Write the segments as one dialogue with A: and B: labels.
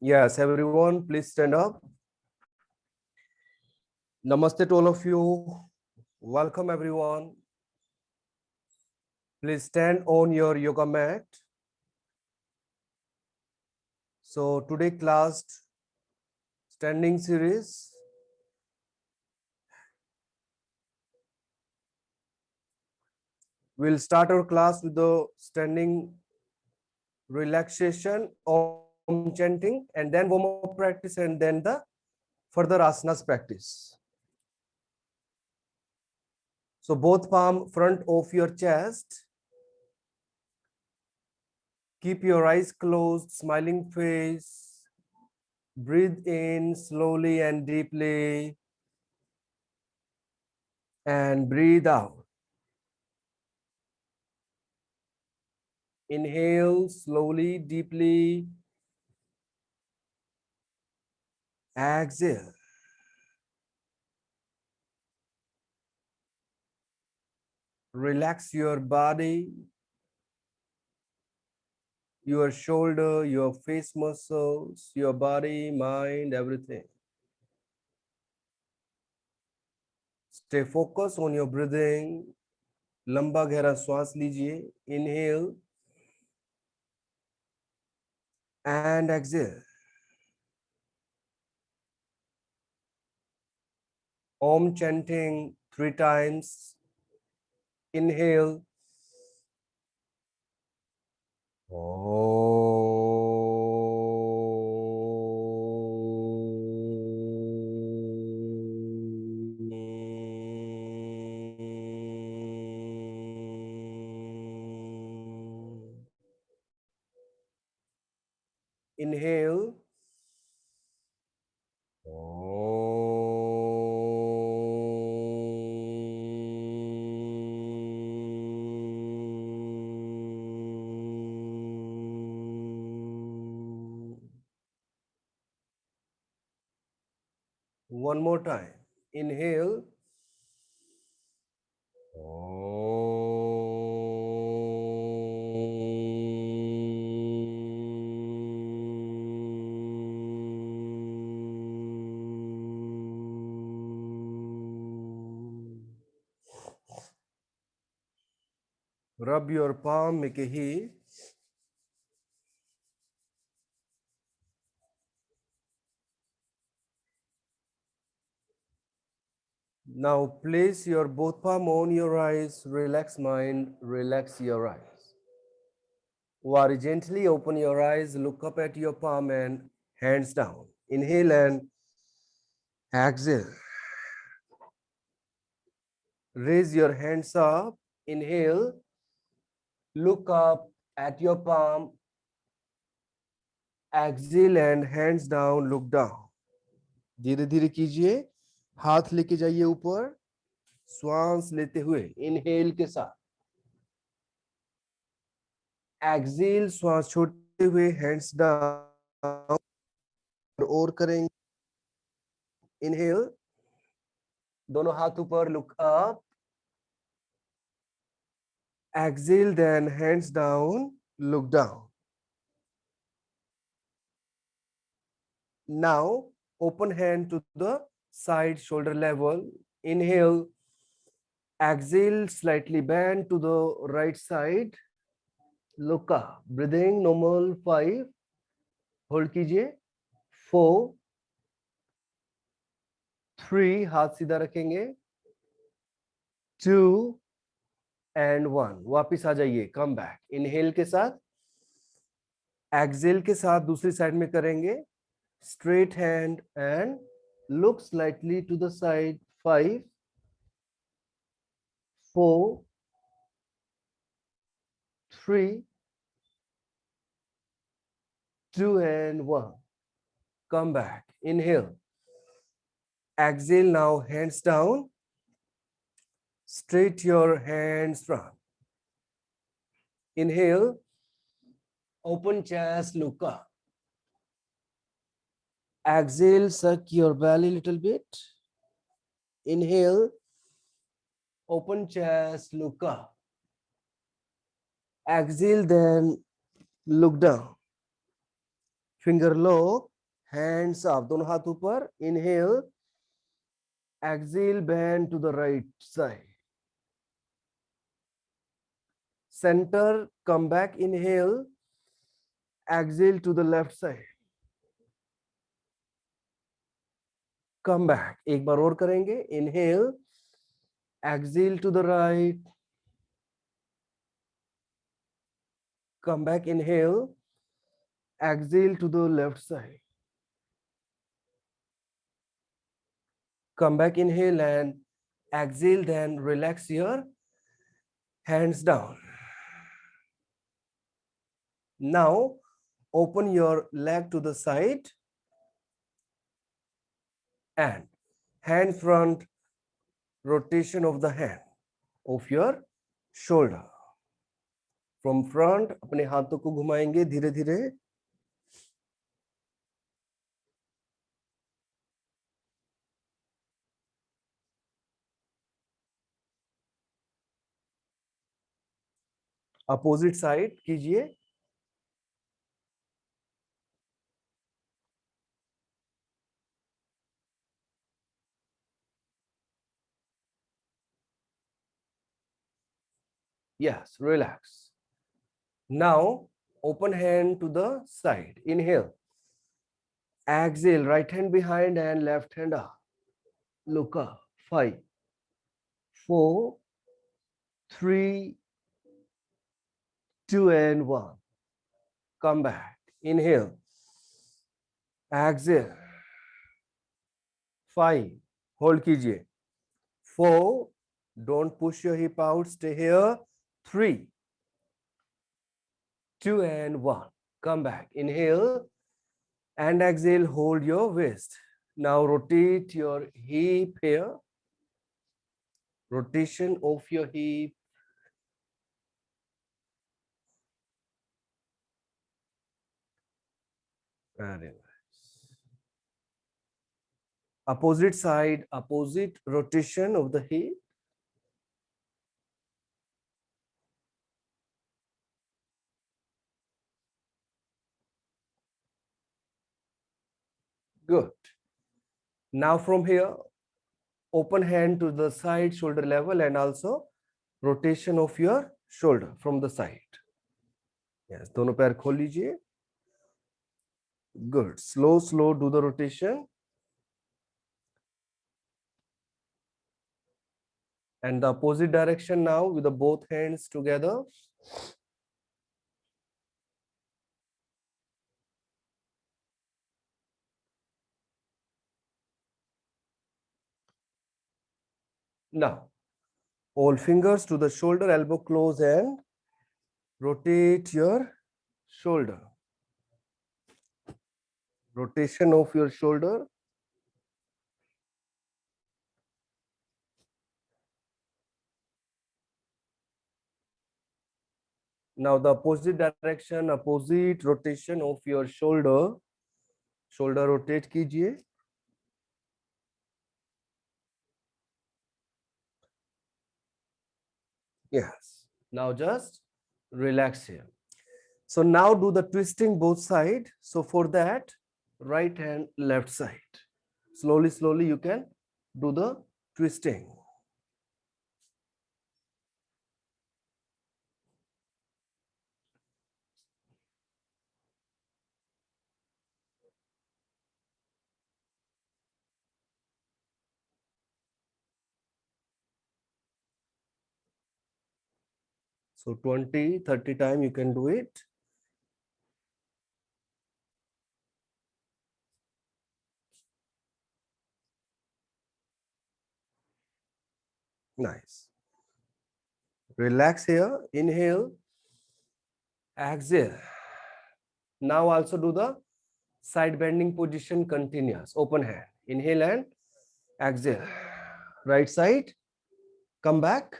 A: Yes, everyone, please stand up. Namaste to all of you. Welcome, everyone. Please stand on your yoga mat. So, today class standing series. We'll start our class with the standing relaxation, om chanting, and then warm up practice, and then the further asanas practice. So, both palm front of your chest. Keep your eyes closed, smiling face. Breathe in slowly and deeply and breathe out. Inhale slowly, deeply. Exhale. Relax your body, your shoulder, your face muscles, your body, mind, everything. Stay focused on your breathing. लंबा गहरा श्वास लीजिए. Inhale and exhale. Om chanting 3 times. Inhale. Inhale. One more time. Inhale. Rub your palm, make a heat. Now place your both palm on your eyes, relax mind, relax your eyes. Very gently open your eyes, look up at your palm and hands down. Inhale and exhale. Raise your hands up. Inhale, look up at your palm. Exhale and hands down, look down. धीरे धीरे कीजिए, हाथ लेके जाइए ऊपर, श्वास लेते हुए इनहेल के साथ. एक्सेल श्वास छोड़ते हुए हैंड्स डाउन और करेंगे. इनहेल, दोनों हाथ ऊपर, look up. Exhale then hands down, look down. Now open hand to the side, shoulder level. Inhale, exhale, slightly bend to the right side. Look up. Breathing normal 5. Hold कीजिए. 4, 3, हाथ सीधा रखेंगे. 2 and 1. वापिस आ जाइए. Come back. Inhale के साथ, exhale के साथ दूसरी साइड में करेंगे. Straight hand and look slightly to the side. 5, 4, 3, 2 and 1. Come back. Inhale. Exhale now, hands down. Straight your hands front. Inhale. Open chest, look up. Exhale, suck your belly a little bit. Inhale. Open chest, look up. Exhale, then look down. Finger low, hands up, दोनों हाथ ऊपर. Inhale, exhale, bend to the right side. Center, come back, inhale, exhale to the left side. Come back. एक बार और करेंगे. Inhale, exhale to the right. Come back, inhale, exhale to the left side. Come back, inhale and exhale, then relax your hands down. Now open your leg to the side and hand front rotation of the hand of your shoulder. From front अपने हाथों को घुमाएंगे धीरे धीरे. Opposite side कीजिए. Yes, relax. Now open hand to the side. Inhale. Exhale, right hand behind and left hand up. Look up. 5, 4, 3, 2 and 1. Come back. Inhale. Exhale. 5. Hold कीजिए. 4. Don't push your hip out. Stay here. 3, 2 and 1. Come back. Inhale and exhale. Hold your waist. Now rotate your hip here. Rotation of your hip. Very nice. Opposite side, opposite rotation of the hip. Good. Now from here, open hand to the side shoulder level and also rotation of your shoulder from the side. Yes, दोनों पैर खोल लीजिए. Good. Slow do the rotation. And the opposite direction now with the both hands together. Now, all fingers to the shoulder, elbow close and rotate your shoulder. Rotation of your shoulder. Now the opposite direction, opposite rotation of your shoulder. Shoulder rotate कीजिए. Yes. Now just relax here. So now do the twisting both side. So for that, right hand, left side. Slowly you can do the twisting. So 20, 30 times you can do it. Nice. Relax here. Inhale. Exhale. Now also do the side bending position continuous. Open hand. Inhale and exhale. Right side. Come back.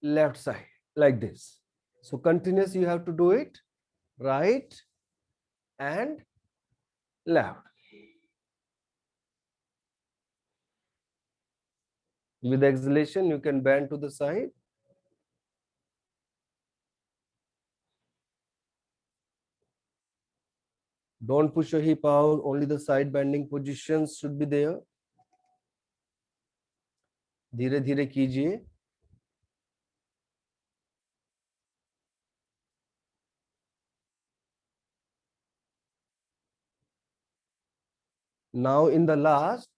A: Left side. Like this. So continuous you have to do it. Right and left. With exhalation, you can bend to the side. Don't push your hip out. Only the side bending positions should be there. धीरे धीरे कीजिए. Now in the last,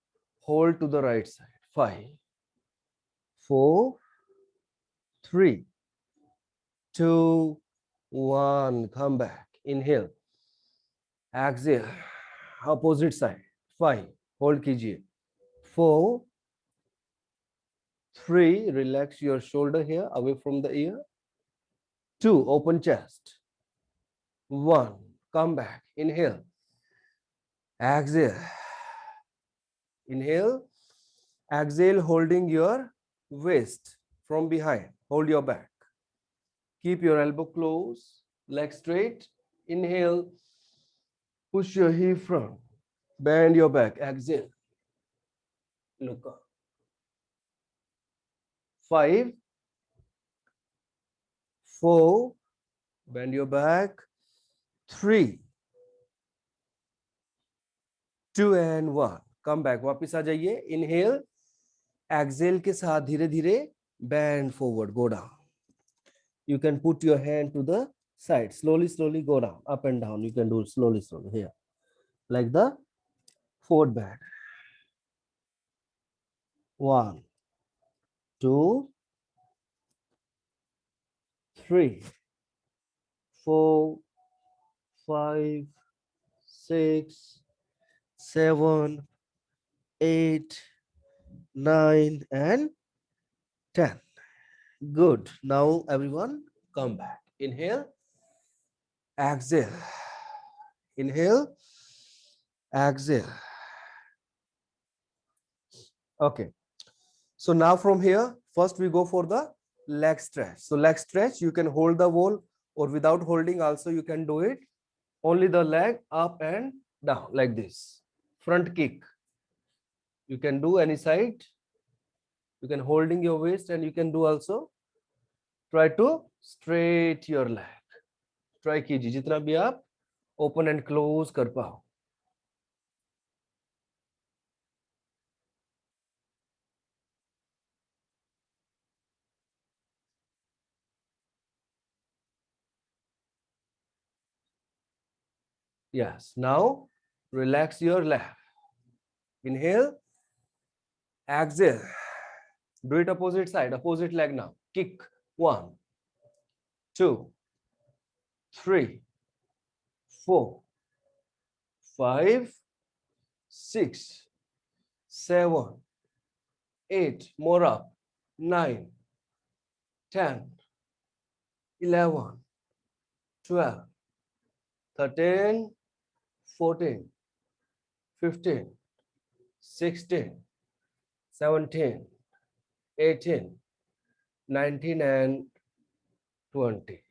A: hold to the right side. 5, 4, 3, 2, 1. Come back. Inhale. Exhale. Opposite side. 5. Hold कीजिए. 4, 3. Relax your shoulder here, away from the ear. 2. Open chest. 1. Come back. Inhale. Exhale. Inhale. Exhale, holding your waist from behind. Hold your back. Keep your elbow close, leg straight. Inhale. Push your hip front. Bend your back. Exhale. Look up. 5, 4. Bend your back. 3, 2 and 1. Come back. वापिस आ जाइए. Inhale. Exhale के साथ धीरे धीरे bend forward. Go down. You can put your hand to the side. Slowly, slowly go down. Up and down. You can do it slowly, slowly here. Like the forward bend. 1, 2, 3, 4, 5, 6, 7, 8, 9 and 10. Good. Now everyone come back. Inhale. Exhale. Inhale. Exhale. Okay. So now from here, first we go for the leg stretch. So leg stretch, you can hold the wall, or without holding also you can do it. Only the leg up and down like this. Front kick. You can do any side. You can holding your waist, and you can do also. Try to straight your leg. Try कीजिए जितना भी आप open and close कर पाओ. Yes. Now relax your leg. Inhale. Exhale. Do it opposite side, opposite leg now. Kick. 1, 2, 3, 4, 5, 6, 7, 8. More up. 9, 10, 11, 12, 13, 14, 15, 16, 17, 18, 19 and 20.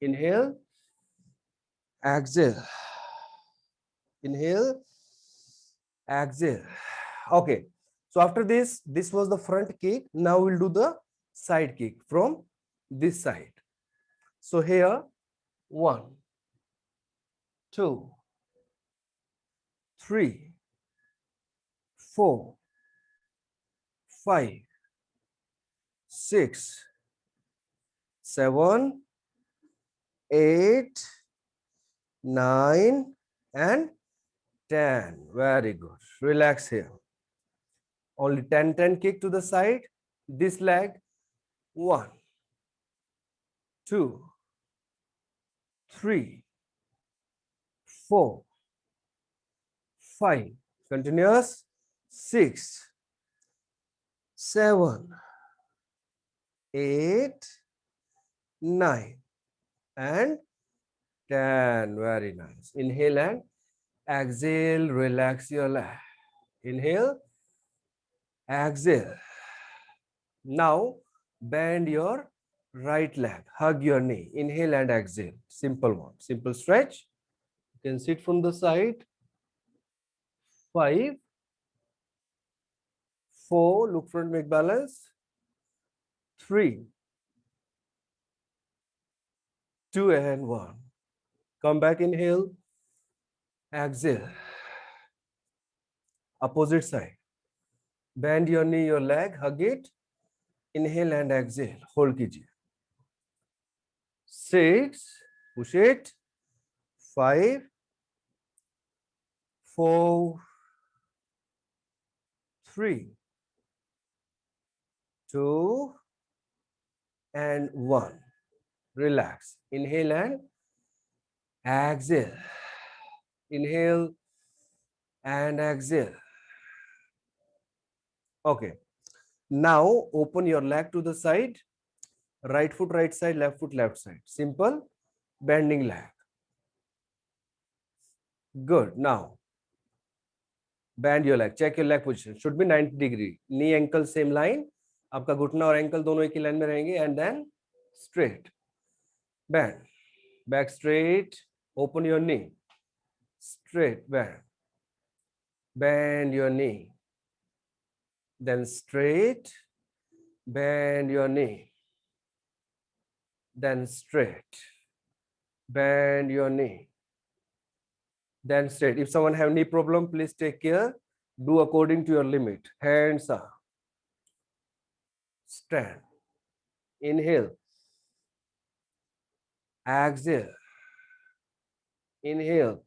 A: Inhale. Exhale. Inhale. Exhale. Okay. So after this was the front kick. Now we'll do the side kick from this side. So here, 1, 2, 3, 4, 5, 6, 7, 8, 9 and 10. Very good. Relax here. Only 10, 10 kick to the side. This leg. 1, 2, 3, 4, 5. Continuous. 6, 7, 8, 9 and 10. Very nice. Inhale and exhale. Relax your leg. Inhale. Exhale. Now bend your right leg. Hug your knee. Inhale and exhale. Simple one. Simple stretch. You can sit from the side. 5, 4. Look front, make balance. 3, 2 and 1. Come back. Inhale. exhale, opposite side, bend your knee, your leg, hug it, inhale and exhale, hold कीजिए, 6, push it, 5, 4, 3, 2, and 1. Relax. Inhale and exhale. Inhale and exhale. Okay. Now open your leg to the side. Right foot right side, left foot left side. Simple. Bending leg. Good. Now bend your leg. Check your leg position. Should be 90 degree. Knee ankle same line. आपका घुटना और ankle दोनों एक ही line में रहेंगे. And then straight. Bend. Back straight. Open your knee. Straight. Bend. Bend your knee. Then straight. Bend your knee. Then straight. Bend your knee. Then straight. If someone have knee problem, please take care. Do according to your limit. Hands up. Stand. Inhale. Exhale. Inhale.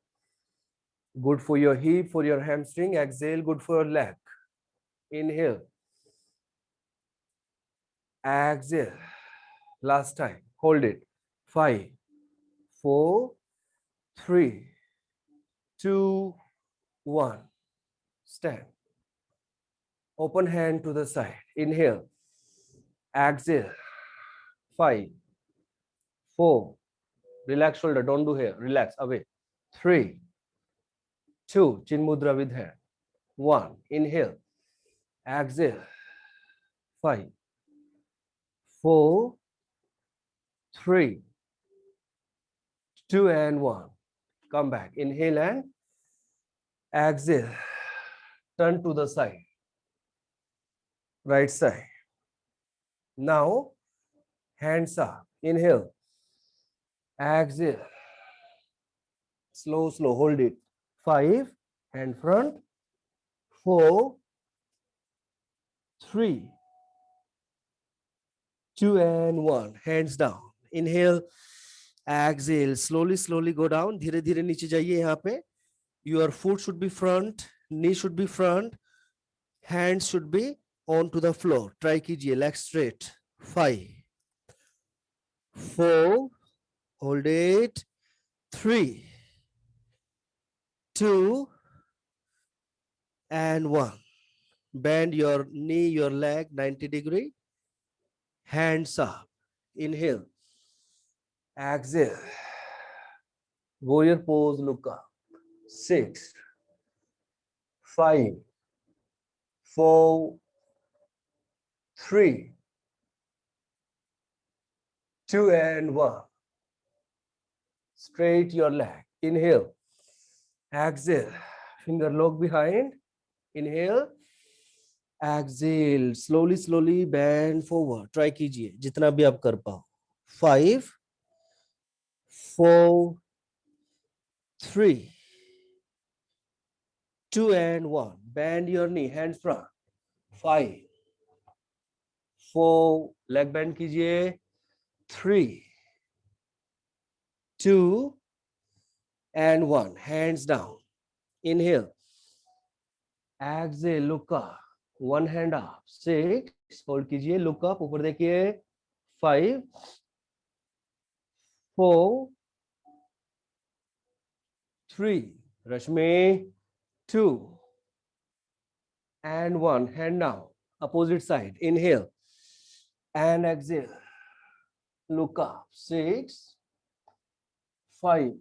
A: Good for your hip, for your hamstring. Exhale. Good for your leg. Inhale. Exhale. Last time. Hold it. 5, 4, 3, 2, 1. Stand. Open hand to the side. Inhale. Exhale. 5, 4. Relax shoulder. Don't do here. Relax. Away. 3, 2. Chin mudra with hand. 1. Inhale. Exhale. 5, 4, 3, 2, and 1. Come back. Inhale and exhale. Turn to the side. Right side. Now, hands up. Inhale. Exhale. Slow, slow. Hold it. 5. Hand front. 4, 3, 2, and 1. Hands down. Inhale. Exhale. Slowly, slowly go down. धीरे धीरे नीचे जाइए यहाँ पे. Your foot should be front. Knee should be front. Hands should be onto the floor. Try कीजिए. Leg straight. 5, 4. Hold it. 3, 2, and 1. Bend your knee, your leg 90 degree. Hands up. Inhale. Exhale. Warrior pose, look up. 6, 5, 4, 3, 2, and 1. Straight your leg. Inhale. Exhale. Finger lock behind. Inhale. Exhale. Slowly, slowly bend forward. Try कीजिए जितना भी आप कर पाओ. 5, 4, 3, 2, and 1. Bend your knee. Hands front. 5, 4. Leg bend कीजिए. 3, 2, and 1. Hands down. Inhale. Exhale. Look up. One hand up. 6. Hold कीजिए. Look up. ऊपर देखिए. 5, 4, 3. Rashmi. 2, and 1. Hand down. Opposite side. Inhale. And exhale. Look up. 6, 5,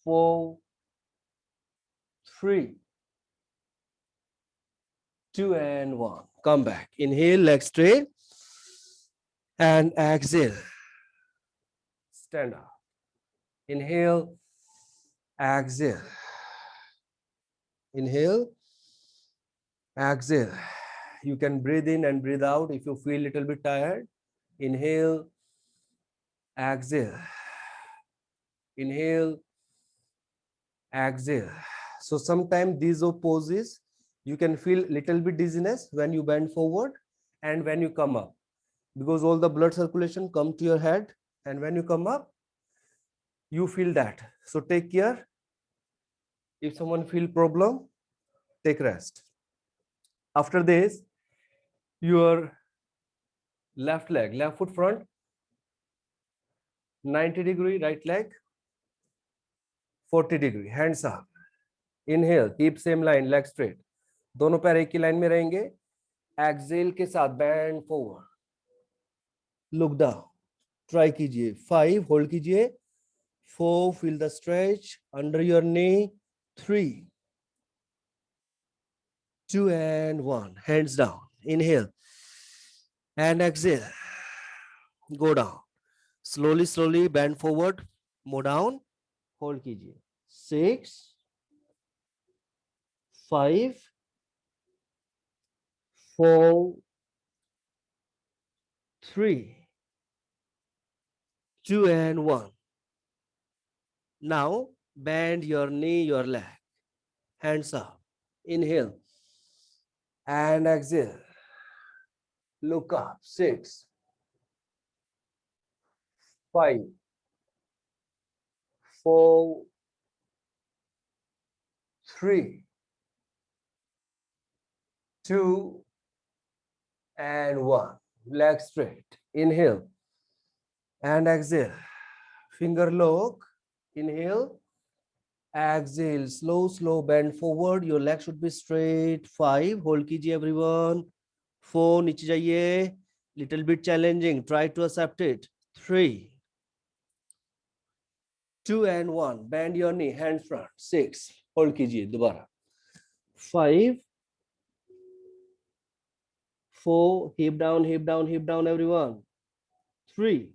A: 4, 3, 2, and 1. Come back. Inhale, leg straight. And exhale. Stand up. Inhale. Exhale. Inhale. Exhale. You can breathe in and breathe out if you feel a little bit tired. Inhale. Exhale. Inhale. exhale. So sometimes these poses, you can feel little bit dizziness when you bend forward and when you come up, because all the blood circulation come to your head, and when you come up, you feel that. So take care. If someone feel problem, take rest. After this, your left leg, left foot front, 90-degree, right leg, 40-degree, hands up. Inhale, keep same line, leg straight. दोनों पैर एक ही line में रहेंगे. Excel के साथ bend forward, look down, try कीजिए. 5, hold कीजिए. 4, feel the stretch under your knee. 3, 2 and 1, hands down. Inhale and exhale, go down. Slowly, slowly bend forward, more down, hold कीजिए. 6, 5, 4, 3, 2 and 1. Now bend your knee, your leg, hands up. Inhale and exhale, look up. 6, 5, 4, 3, 2 and 1. Leg straight. Inhale and exhale. Finger lock. Inhale. Exhale. Slow, slow bend forward. Your leg should be straight. 5. Hold कीजिए everyone. 4. नीचे जाइए. Little bit challenging. Try to accept it. 3, 2 and 1. Bend your knee. Hands front. 6. Hold कीजिए दोबारा. 5, 4. Hip down, hip down, hip down everyone. 3,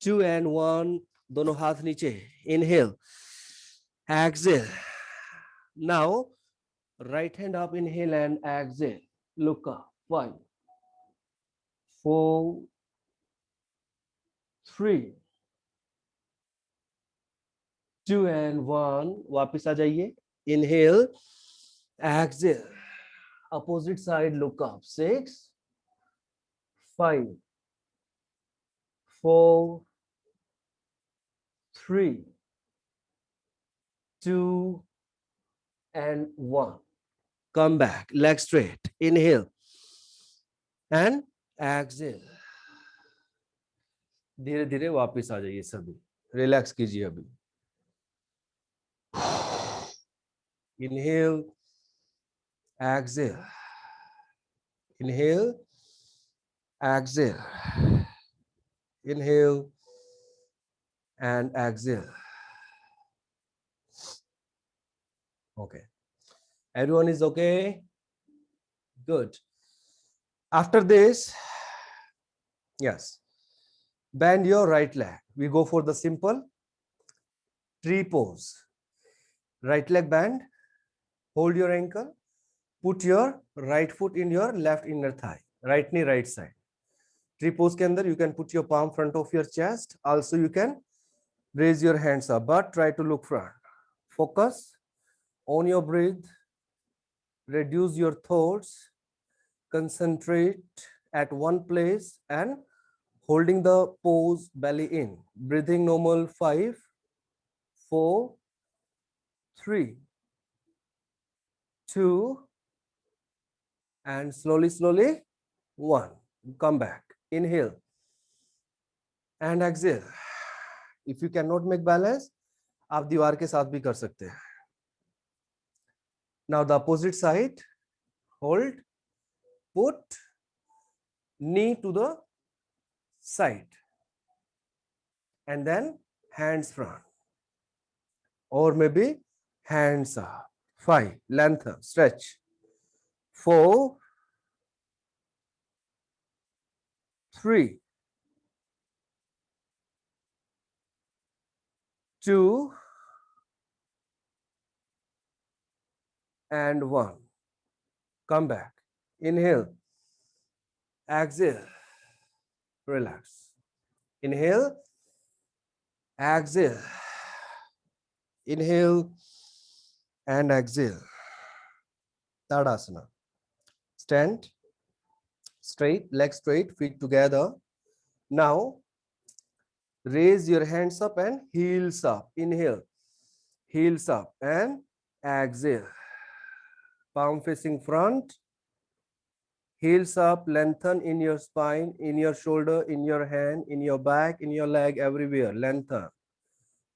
A: 2 and 1. दोनों हाथ नीचे. Inhale. Exhale. Now, right hand up, inhale and exhale. Look up. 5, 4, 3, 2 and 1. वापिस आ जाइए. Inhale. Exhale. Opposite side, look up. 6, 5, 4, 3, 2 and 1. Come back. Leg straight. Inhale and exhale. धीरे धीरे वापस आ जाइए सभी. रिलैक्स कीजिए अभी. Inhale, exhale. Inhale, exhale. Inhale and exhale. Okay. Everyone is okay? Good. After this, yes, bend your right leg. We go for the simple tree pose. Right leg bend, hold your ankle, put your right foot in your left inner thigh, right knee, right side. Tree pose के अंदर you can put your palm front of your chest. Also you can raise your hands up, but try to look front. Focus on your breath. Reduce your thoughts. Concentrate at one place and holding the pose, belly in. Breathing normal. 5, 4, 3, 2, and slowly, slowly, 1. Come back. Inhale and exhale. If you cannot make balance, आप दीवार के साथ भी कर सकते हैं. Now the opposite side. Hold. Put knee to the side and then hands front, or maybe hands up. 5, lengthen, stretch. 4, 3, 2 and 1. Come back. Inhale, exhale, relax. Inhale, exhale. Inhale and exhale. Tadasana. Stand straight, legs straight, feet together. Now raise your hands up and heels up. Inhale, heels up and exhale. Palm facing front, heels up, lengthen in your spine, in your shoulder, in your hand, in your back, in your leg, everywhere. Lengthen.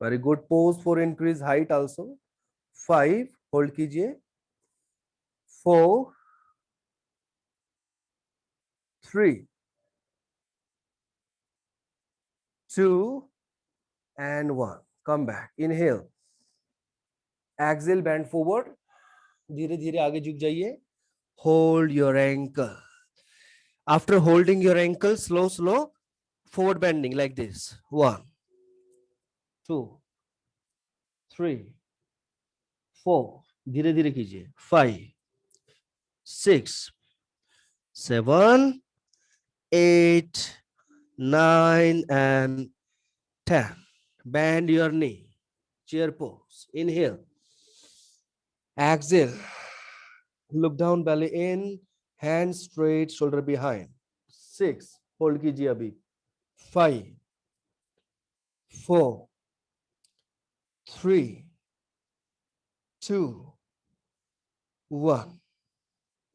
A: Very good pose for increase height also. 5, hold कीजिए. 4, 3, 2, and 1. Come back. Inhale. Exhale, bend forward. धीरे धीरे आगे झुक जाइए. Hold your ankle. After holding your ankle, slow, forward bending like this. 1, 2, 3, 4. धीरे धीरे कीजिए. 5, 6, 7, 8, 9, and 10. Bend your knee. Chair pose. Inhale. Exhale. Look down, belly in. Hands straight, shoulder behind. 6. Hold कीजिए अभी. 5, 4, 3, 2, 1.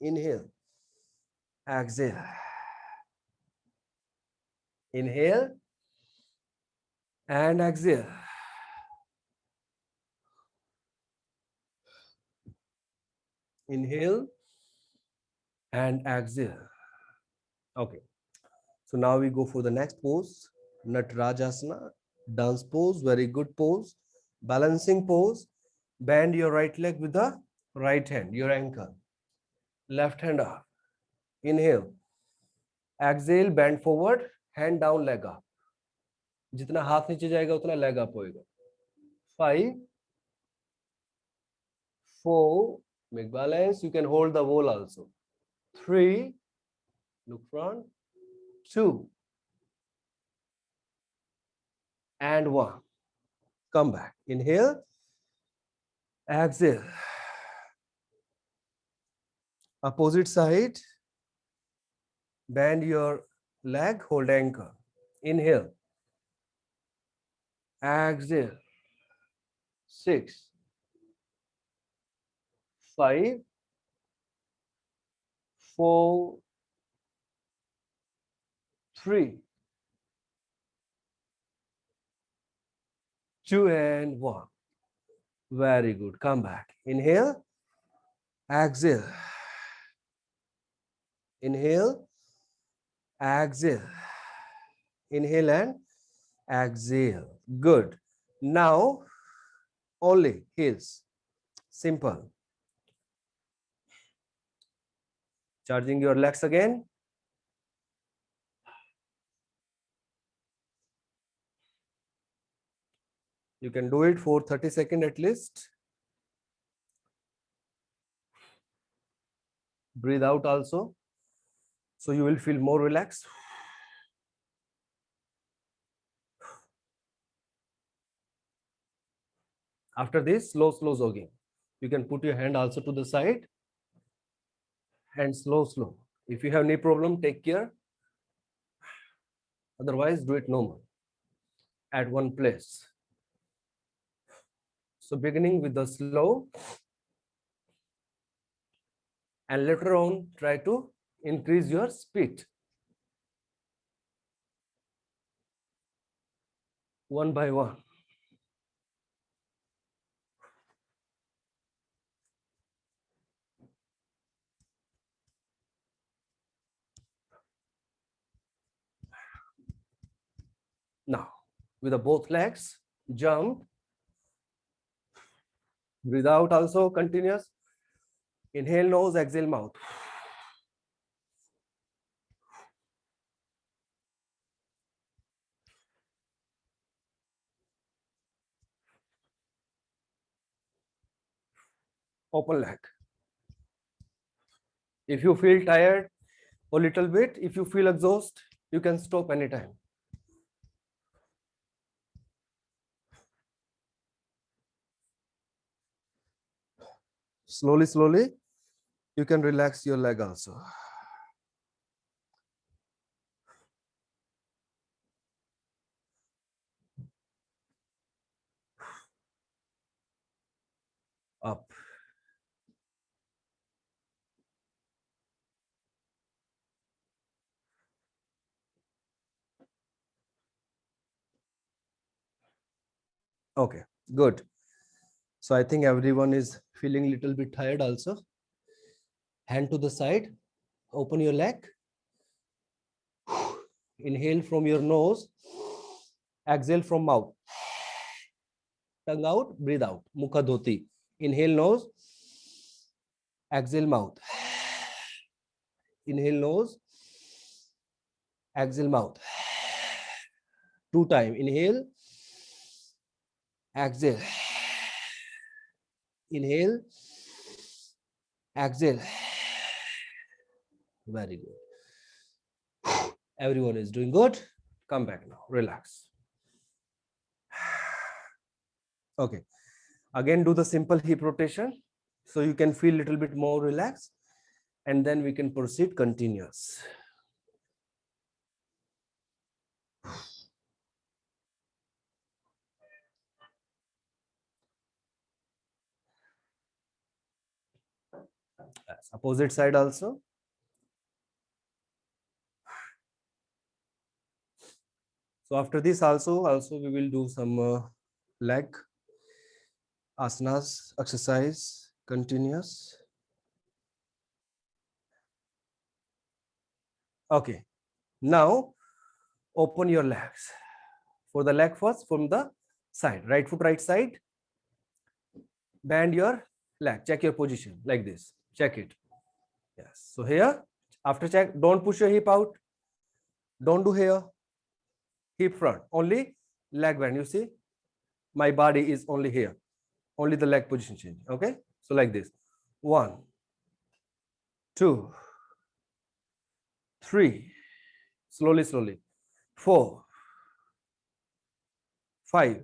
A: Inhale. Exhale. Inhale and exhale. Inhale and exhale. Okay. So now we go for the next pose. Natarajasana. Dance pose. Very good pose. Balancing pose. Bend your right leg with the right hand, your ankle. Left hand up. Inhale. Exhale, bend forward. Hand down, leg up. जितना हाथ नीचे जाएगा उतना leg up होएगा. 5, 4, make balance. You can hold the wall also. 3, look front. 2, and 1. Come back. Inhale. Exhale. Opposite side. Bend your leg, hold ankle. Inhale. Exhale. 6, 5, 4, 3, 2, and 1. Very good. Come back. Inhale. Exhale. Inhale. Exhale. Inhale and exhale. Good. Now only heels. Simple. Charging your legs again. You can do it for 30 seconds at least. Breathe out also. So you will feel more relaxed. After this, slow jogging. You can put your hand also to the side and slow. If you have knee problem, take care. Otherwise, do it normal at one place. So beginning with the slow, and later on try to increase your speed. One by one. Now, with the both legs, jump. Breathe out also continuous. Inhale nose, exhale mouth. Open leg. If you feel tired a little bit, if you feel exhausted, you can stop anytime. Slowly, slowly, you can relax your leg also. Up. Okay, good. So I think everyone is feeling a little bit tired also. Hand to the side, open your leg. Inhale from your nose, exhale from mouth. Tongue out, breathe out. Mukha dhoti. Inhale nose, exhale mouth. Inhale nose, exhale mouth. 2 times. Inhale, exhale. Inhale, exhale. Very good. Everyone is doing good. Come back now. Relax. Okay. Again, do the simple hip rotation so you can feel a little bit more relaxed, and then we can proceed continuous. Yes. Opposite side also. So after this also we will do some leg asanas exercise continuous. Okay. Now open your legs. For the leg first, from the side, right foot right side. Bend your leg. Check your position like this. Check it. Yes. So here, after check, don't push your hip out. Don't do here. Hip front. Only leg bend. You see, my body is only here. Only the leg position change. Okay. So like this. 1, 2, 3. Slowly, slowly. 4, 5,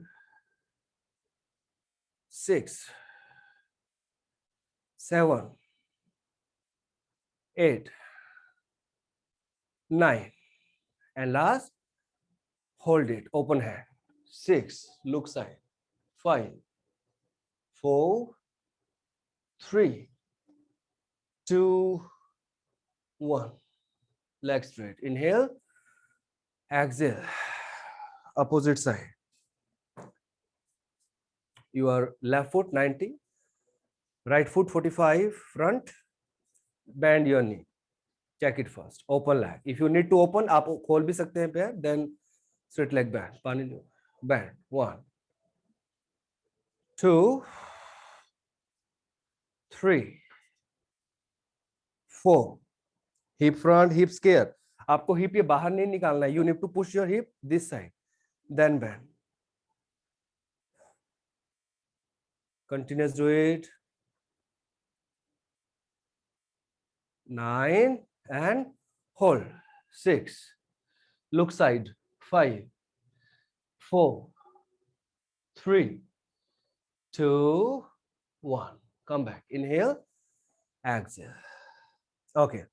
A: 6, 7, 8, 9. And last, hold it. Open hand. 6. Look side. 5, 4, 3, 2, 1. Leg straight. Inhale. Exhale. Opposite side. Your left foot 90. Right foot 45. Front. Bend your knee. Check it first. Open leg. If you need to open, आप खोल भी सकते हैं पैर. Then straight leg bend. पानी लो. Bend. 1, 2, 3, 4. Hip front, hip scare. आपको hip ये बाहर नहीं निकालना है. You need to push your hip this side. Then bend. Continuous do it. 9 and hold. 6. Look side. 5, 4, 3, 2, 1. Come back. Inhale. Exhale. Okay.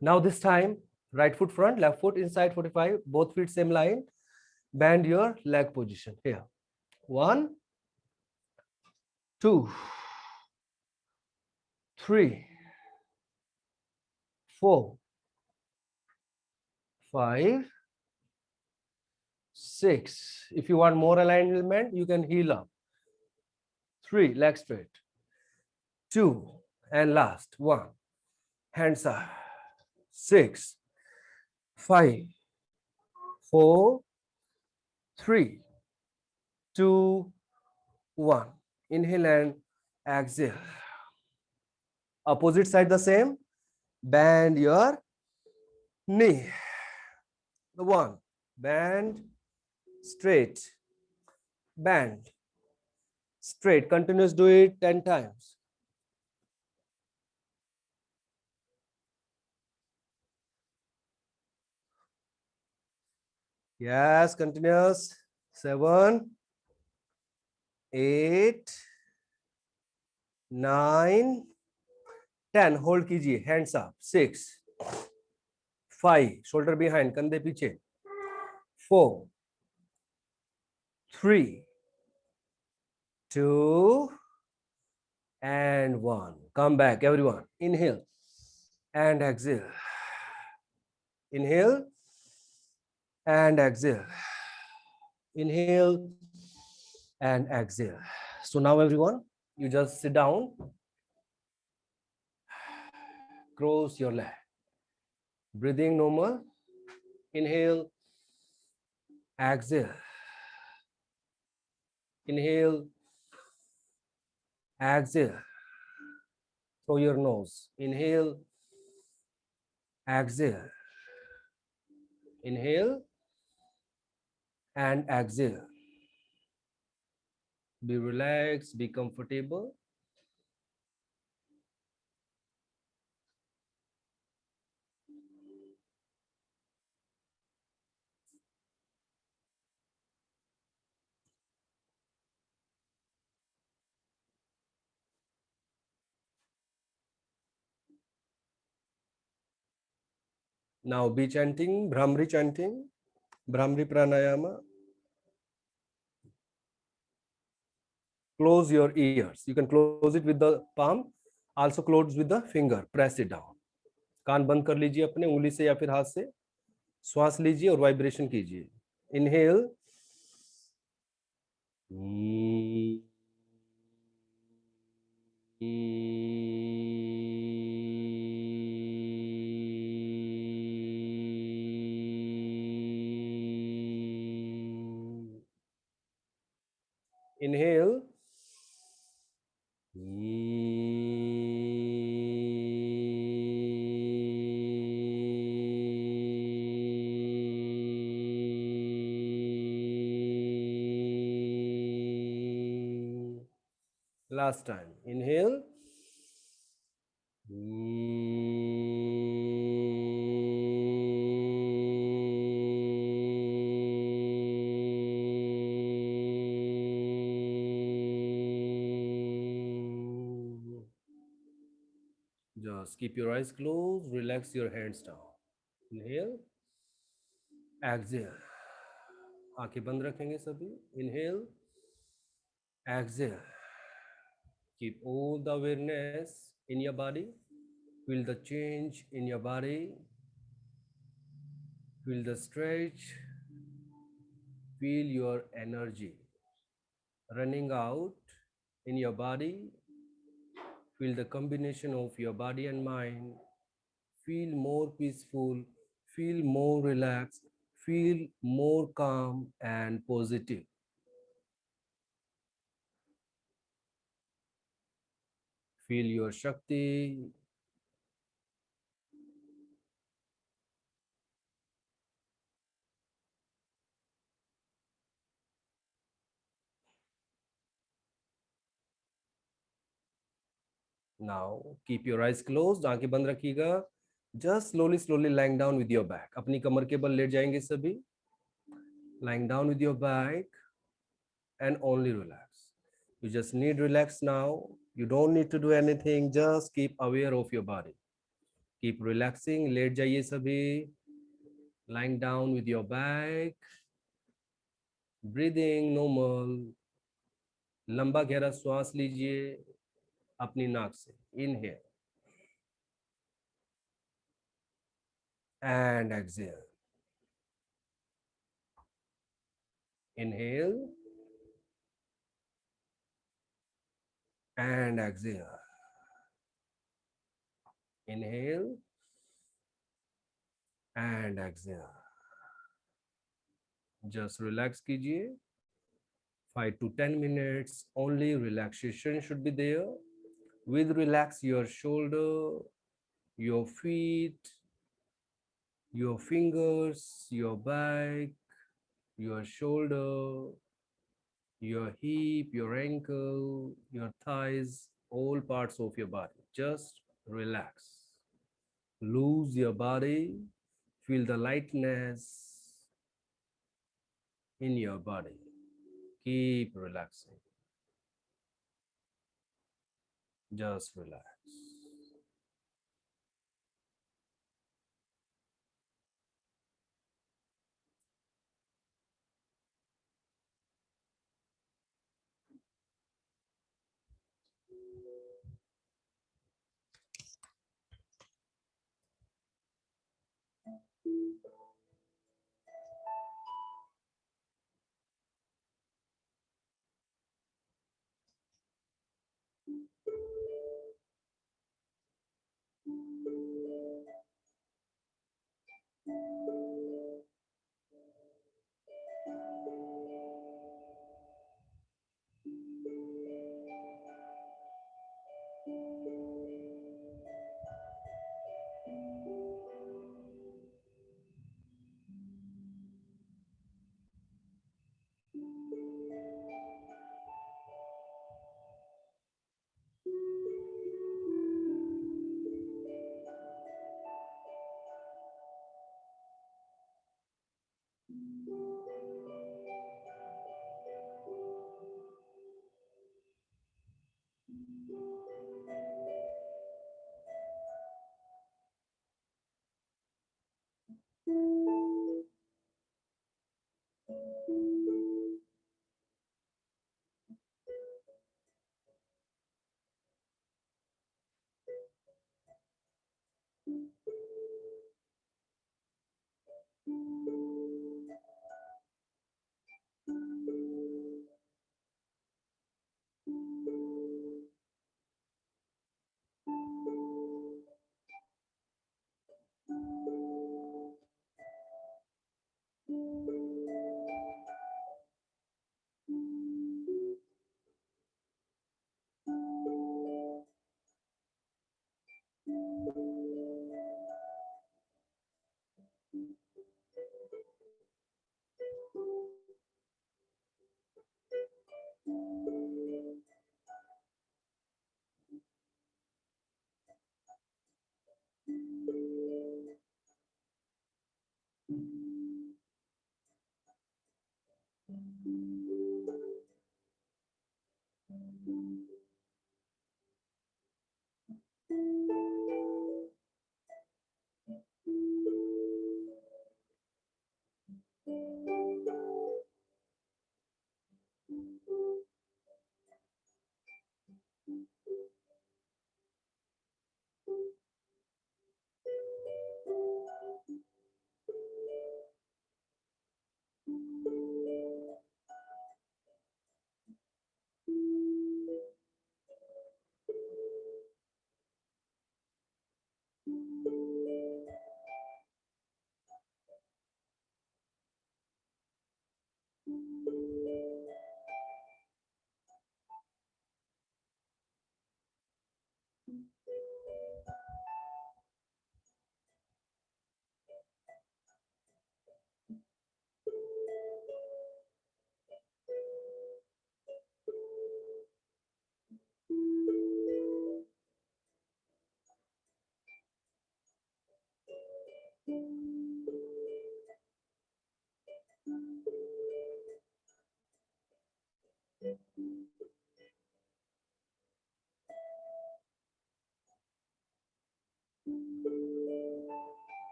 A: Now this time, right foot front, left foot inside 45. Both feet same line. Bend your leg position. Here. 1, 2, 3, 4, 5, 6. If you want more alignment, you can heel up. 3, leg straight. 2, and last 1. Hands up. 6, 5, 4, 3, 2, 1. Inhale and exhale. Opposite side the same. Bend your knee. The 1. Bend. Straight. Bend. Straight. Continuous do it 10 times. Yes, continuous. 7, 8, 9, 10, hold कीजिए, hands up, 6, 5, shoulder behind, कंधे पीछे, 4, 3, 2 and 1. Come back, everyone. Inhale and exhale. Inhale and exhale. Inhale and exhale. So now everyone, you just sit down, cross your leg, breathing normal. Inhale, exhale. Inhale, exhale. Through your nose. Inhale, exhale. Inhale and exhale. Be relaxed, be comfortable. Now be chanting, Brahmari Pranayama. Close your ears. You can close it with the palm, also close with the finger. Press it down. कान बंद कर लीजिए अपने उंगली से या फिर हाथ से. श्वास लीजिए और वाइब्रेशन कीजिए. Inhale. Inhale. Last time. Inhale. Just keep your eyes closed, relax your hands down. Inhale, exhale. आंखें बंद रखेंगे सभी. Inhale, exhale. Keep all the awareness in your body. Feel the change in your body. Feel the stretch. Feel your energy running out in your body. Feel the combination of your body and mind. Feel more peaceful. Feel more relaxed. Feel more calm and positive. Feel your Shakti. Now keep your eyes closed. आंखें बंद रखिएगा. Just slowly lying down with your back. अपनी कमर के बल late जाएंगे सभी. Lying down with your back and only relax. You just need relax now. You don't need to do anything. Just keep aware of your body. Keep relaxing. लेट जाइए सभी. Lying down with your back. Breathing normal. लंबा गहरा श्वास लीजिए अपनी नाक से. Inhale and exhale. Inhale and exhale. Inhale and exhale. Just relax कीजिए. 5 to 10 minutes. Only relaxation should be there. With relax your shoulder, your feet, your fingers, your back, your shoulder, your hip, your ankle, your thighs, all parts of your body. Just relax. Lose your body. Feel the lightness in your body. Keep relaxing. Just relax.